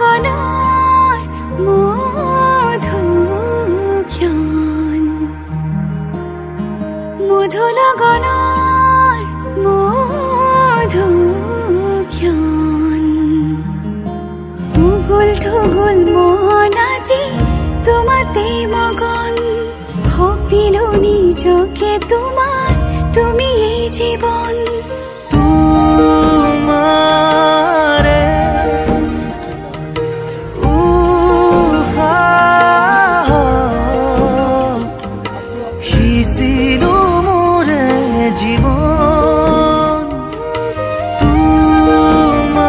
লগনৰ মধু ক্ষণ মধু লগনৰ মধু ক্ষণ উগুল থুগুল মন আজি তোমাতে মগন সপিলো নিজকে তোমাৰ তুমি এই জীৱন তোমাৰে উশাহত সিঁচিলো মোৰে জীৱন তোমাৰে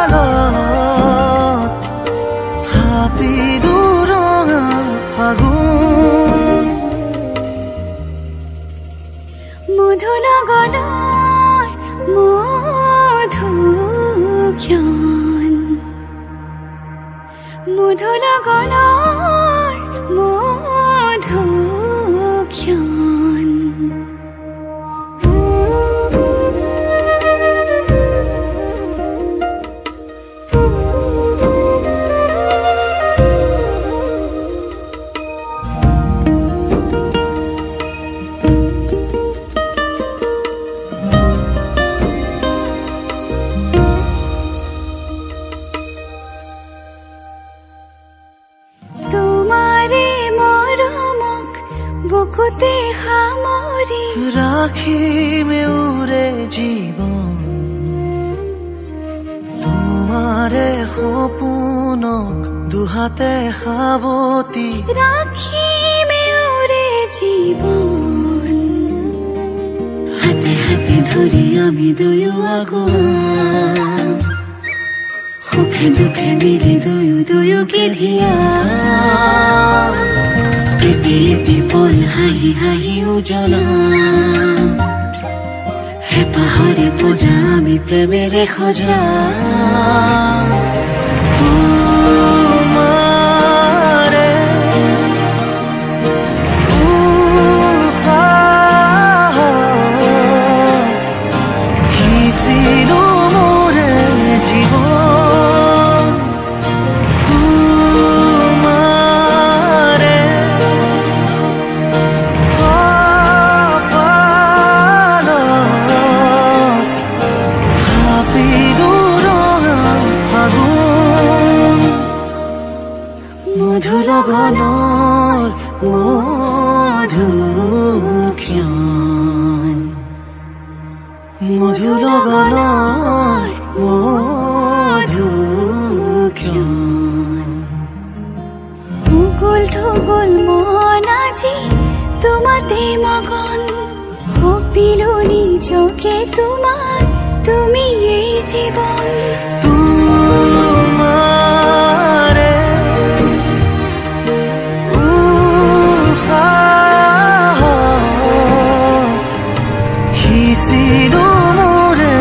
কপালত থাপিলো ৰঙা ফাগুন মধু লগনৰ মধু ক্ষণ মধু লগনৰ মধু ক্ষণ তোমাৰে মৰমক বুকুতে সামৰি ৰাখিমে উৰে জীৱন তোমাৰে সপোনক দুহাতে সাৱতি ৰাখিমে উৰে জীৱন হাতে হাতে ধৰি আমি দুয়ো আগুৱাম সুখে দুখে মিলি দুয়োকে ধিয়াম এটি এটি পল হাঁহি হাঁহি উজ্বলাম হেঁপাহৰে পূজা আমি প্ৰেমেৰে সজাম তোমাৰে উশাহত সিঁচিলো মোৰে জীৱন তোমাৰে কপালত থাপিলো ৰঙা ফাগুন মধু লগনৰ মধু ক্ষণ মধু লগনৰ মধু ক্ষণ উগুল থুগুল মন আজি তোমাতে মগন সপিলো নিজকে তোমাৰ তুমি এই জীৱন তোমাৰে উশাহত সিঁচিলো মোৰে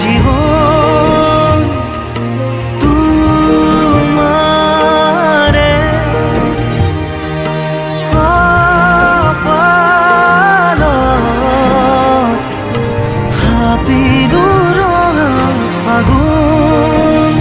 জীৱন তোমাৰে কপালত থাপিলো ৰঙা ফাগুন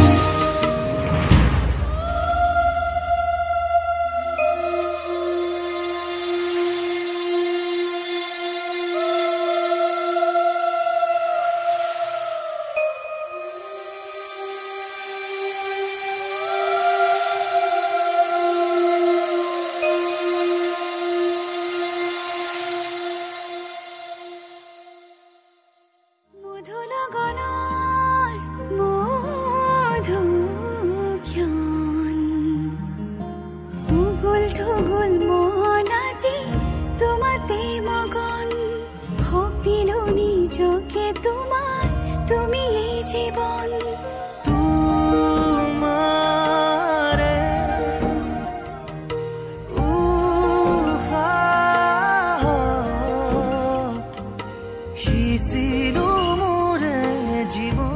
মধু লগনৰ মধু ক্ষণ উগুল থুগুল মন আজি তোমাতে মগন সপিলো নিজকে তোমাৰ তুমি এই জীৱন তোমাৰে উশাহত সিঁচিলো মোৰে জীৱন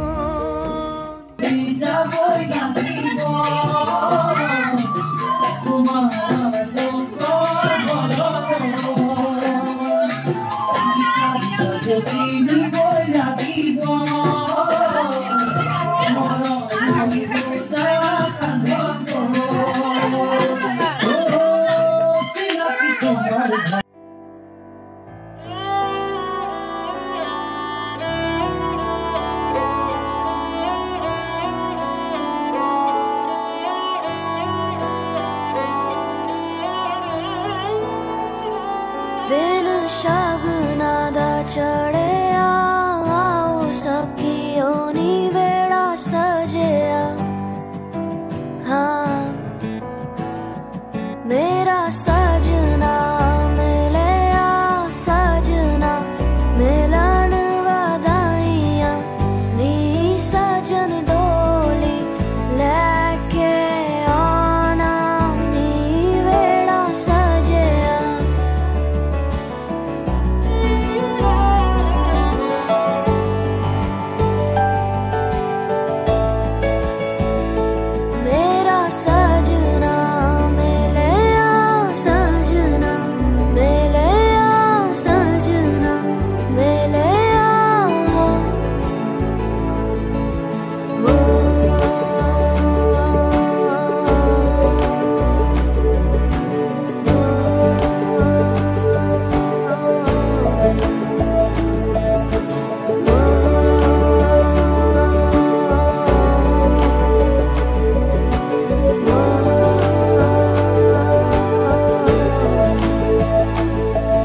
दिन शगुना दा चढ़िया आओ सखियो नी वेड़ा सजिया हाँ मेरा सजना मिलिया सजना मिलन वधाइया नी सजन डोली लेके आना नी वेड़ा सजिया मेरा सजना मिलिया सजना मिलिया सजना मिलिया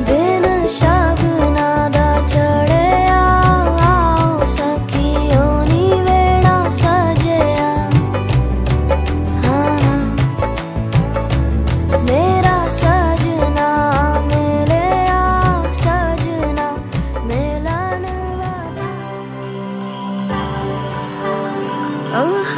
दिन शगुना दा चढ़िया आओ सखियो नी वेड़ा सजिया हाँ मेरा सजना मिलिया सजना मिलन ओह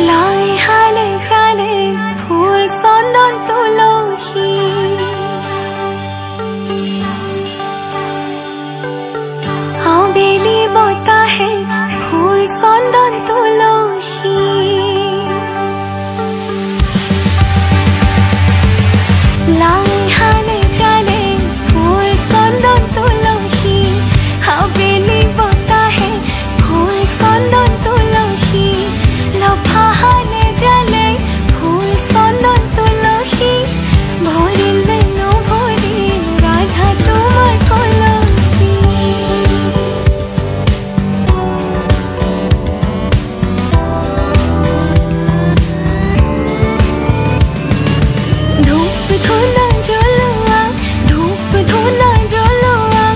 লাই হালে চালে ফুল চন্দন তুলসী আবেলি বতাহে ফুল চন্দন তুলসী লাই হালে চালে ফুল চন্দন তুলসী আবেলি বতাহে ফুল চন্দন তুলসী লফা হালে জালে ফুল চন্দন তুলসী ভরিলে নভরি রাধা তোমার কলসী ধূপ ধুনা জ্বলোৱা ধূপ ধুনা জ্বলোৱা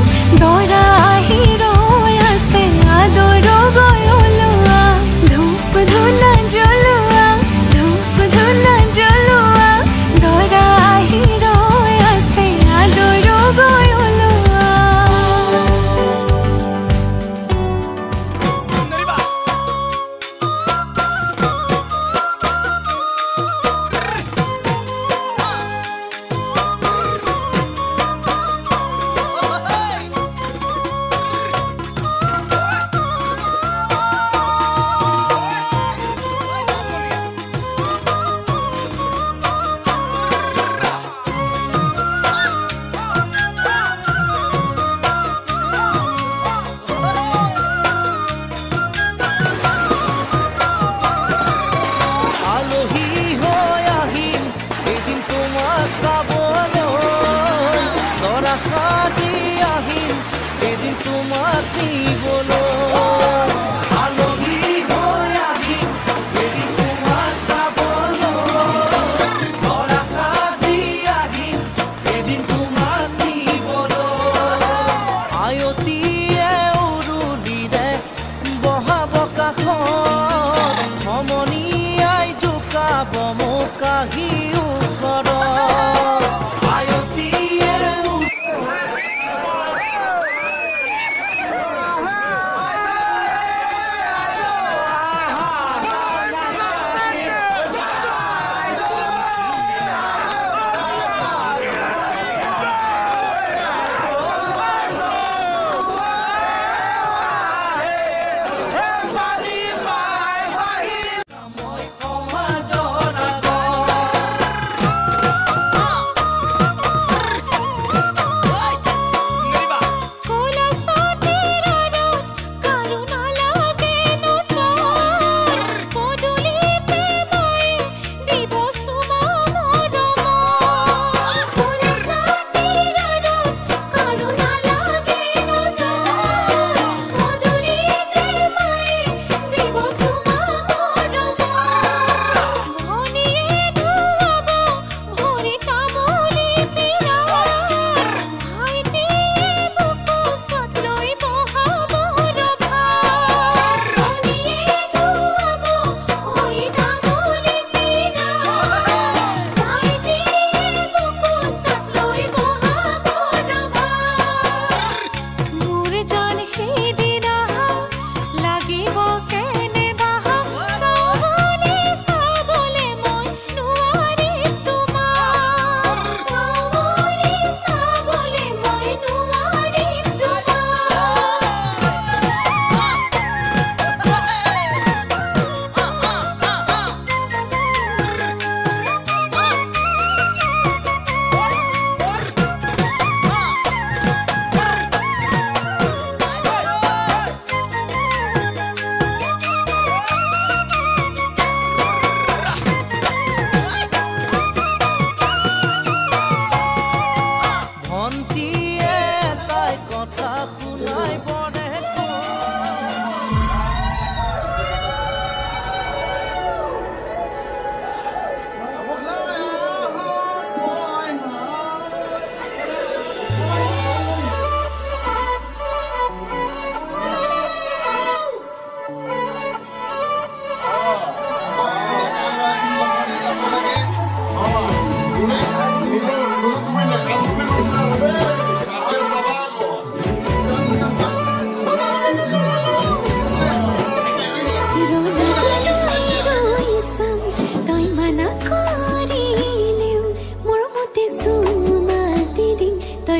দৰা আহি ৰৈ আছে আদৰ গৈ ওলোৱা ধূপ ধুনা জ্বলোৱা ধূপ ধুনা জ্বলোৱা দৰা আহি ৰৈ আছে আদৰ গৈ ওলোৱা আলহী হৈ আহিম এদিন তোমাক চাবলৈ লৰা কাটি আহিম এদিন তোমাক নিবলৈ আলহী হৈ আহিম এদিন তোমাক চাবলৈ লৰা কাটি আহিম এদিন তোমাক নিবলৈ আয়তীয়ে উৰুলিৰে বহাব কাষত সমনীয়াই জোকাব মোক আহি ওচৰত আয়তীয়ে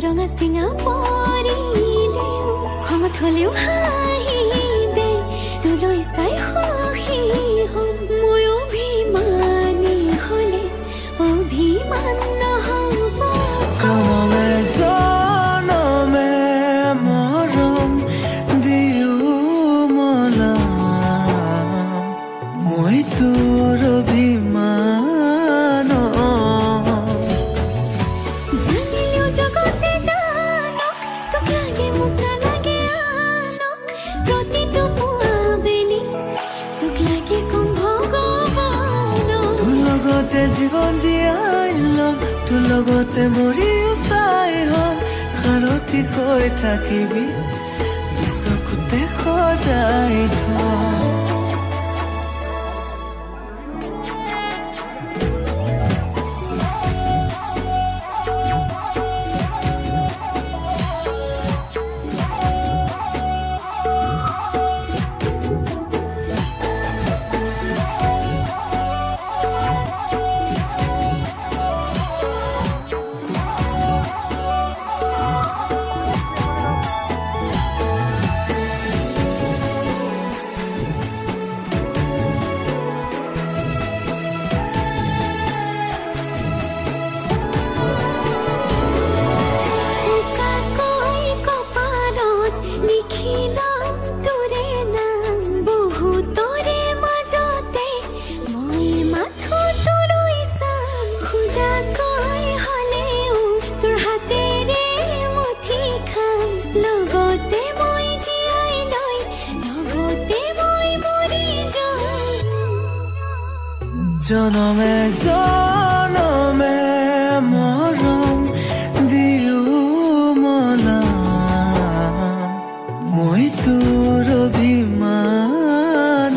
रंगा सिंगा परिले हम थलेउ हाही दे तुलै साइ होही हम মই অভিমানী হলে অভিমান নহব জনমে জনমে মৰম দিও মলা মই তোৰ অভিমান জানিলেও জগতে জানক তোক লাগে মোক নালাগে আনক প্ৰতিটো পুৱা বেলি তোক লাগে কোন ভগৱান তোৰ লগতে জীৱন জীয়াই লম তোৰ লগতে মৰিও চাই হম সাৰথি হৈ থাকিবি চকুতে সজাই থম জনমে জনমে মৰম দিও মলা মই তোৰ অভিমান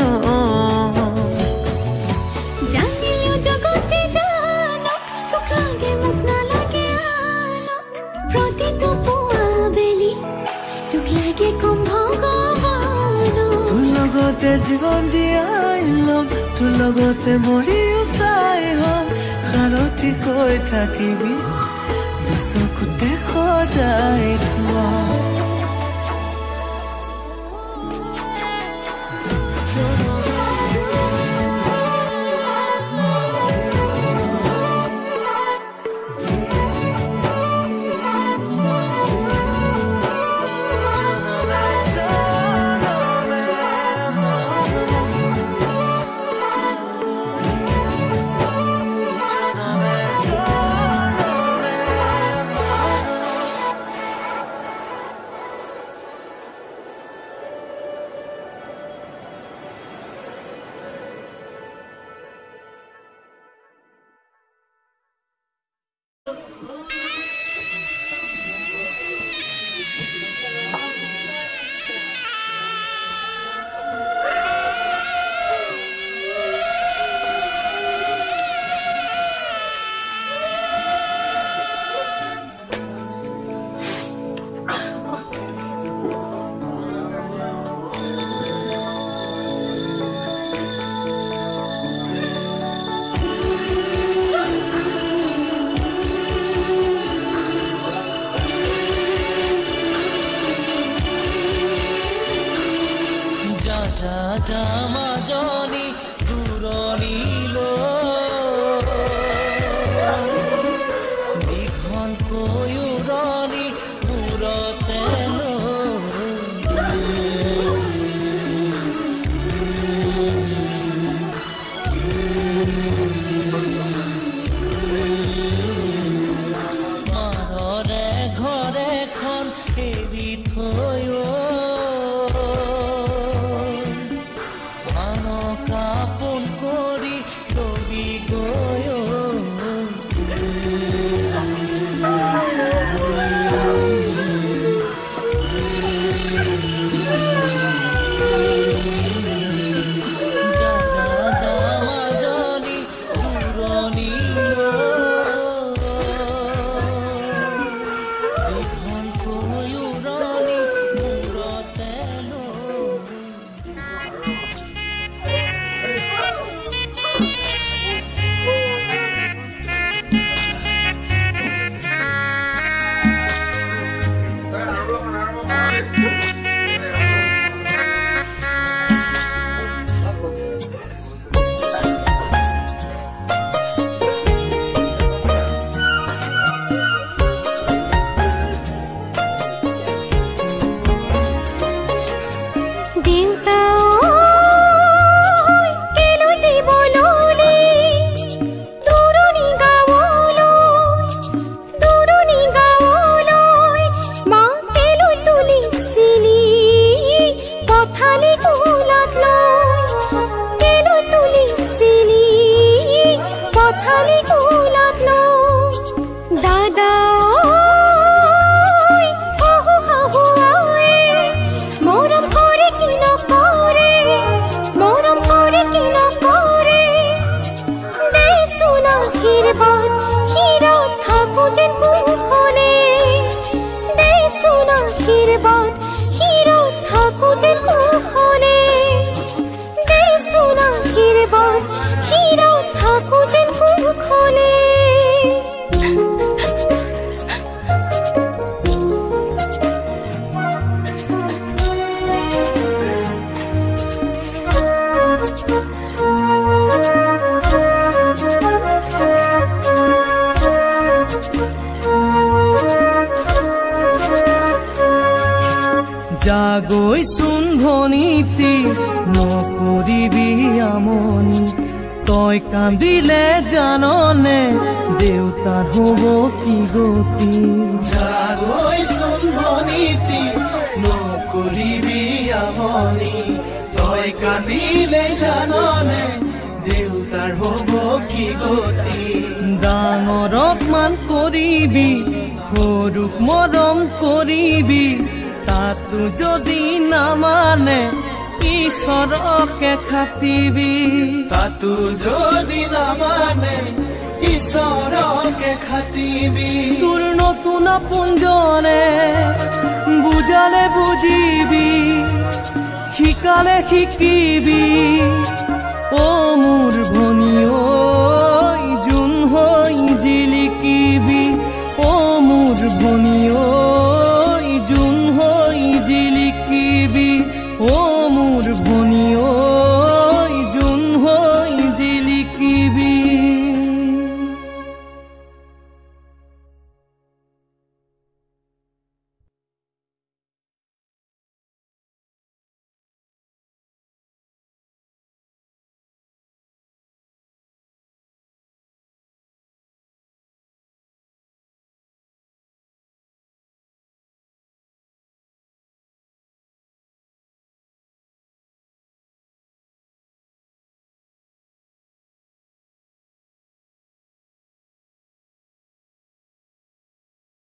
জানিলেও জগতে জানক তোক লাগে মোক নালাগে আনক প্ৰতিটো পুৱা বেলি তোক লাগে কোন ভগৱান তোৰ লগতে জীৱন জীয়াই লম তোৰ লগতে মৰিও চাই হম সাৰথি হৈ থাকিবি চকুতে সজাই থম মাজনী দূৰণিলৈ দীঘলকৈ উৰণি মূৰতে মাৰৰে ঘৰেখন এৰি থৈ কাপোন কৰি দৌৰি গৈ মাজনী দূৰণিলৈ উৰণি মূৰতে जागैचोन भनीति नकरिबि आमनि तय कांदिले जानने देउतार हब कि गति जागैचोन भनीति नकरिबि आमनि तय कांदिले जानने देउतार हब कि गति डांगरक मान करिबि सरुक मरम करिबि तातु जदि नामाने ईश्वरके खातिबि तातु जदि नामाने ईश्वरके खातिबि तोर नतुन पुंजने बुझाले बुझिबि शिकाले शिकिबि ओ मोर भनी ओ जुन हई जिलिकिबि ओ मोर भनी ओ